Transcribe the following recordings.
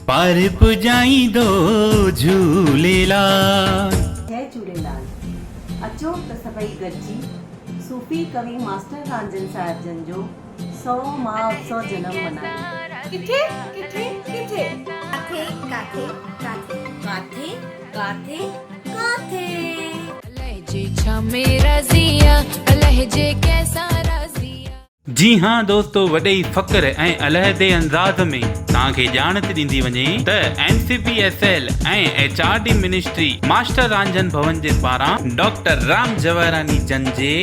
पार पुजाईंदो झूलेलाल। जय झूलेलाल। अचो त सभई गॾिजी सूफ़ी कवि मास्टर रांझन साहिब जन जो 100 उत्सव जनम मनायो। किथे किथे किथे काथे काथे काथे काथे काथे काथे लहजे छा मेरा जिया लहजे कैसा राजिया। जी हाँ दोस्तों, वॾे फ़ख्र ऐं अलहदे अंदाज़ में तव्हांखे ॼाण थी ॾींदी वञे त NCPSL ऐं HRD मिनिस्ट्री मास्टर रांझन भवन जे पारां डॉक्टर राम जवाहरानी जन जे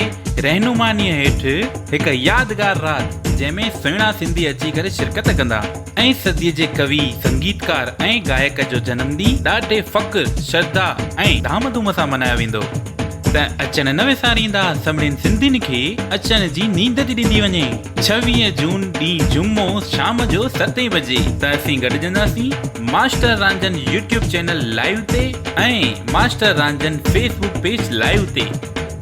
रहनुमानीअ हेठि हिकु यादगार रात जंहिंमें सुहिणा सिंधी अची करे शिरकत कंदा ऐं सदीअ जे कवि संगीतकार ऐं गायक जो जनमॾींहुं ॾाढे फ़ख्र श्रद्धा ऐं धाम धूम सां मल्हायो वेंदो। त अचण न विसारींदा सभिनीनि सिंधियुनि खे अचण जी नींद थी ॾींदी वञे। 26 जून ॾींहुं जुमो शाम जो 7 बजे त असीं गॾिजंदासीं master Ranjhan YouTube channel live ते ऐं master Ranjhan Facebook page live ते।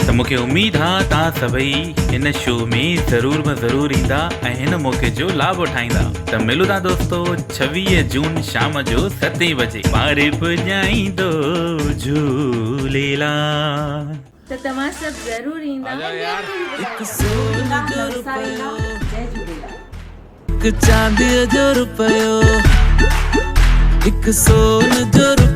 त मूंखे उमेद आहे तव्हां सभई हिन शो में ज़रूर में ज़रूर ईंदा ऐं हिन मौक़े जो लाभ उठाईंदा। त मिलूं था दोस्तों 26 जून शाम जो 7 बजे। पार पुॼाईंदो झूलेलाल। त तव्हां सभु ज़रूर ईंदा। जय झूलेलाल। एक चांदी जो रुपयो, एक सोन जो रुपयो।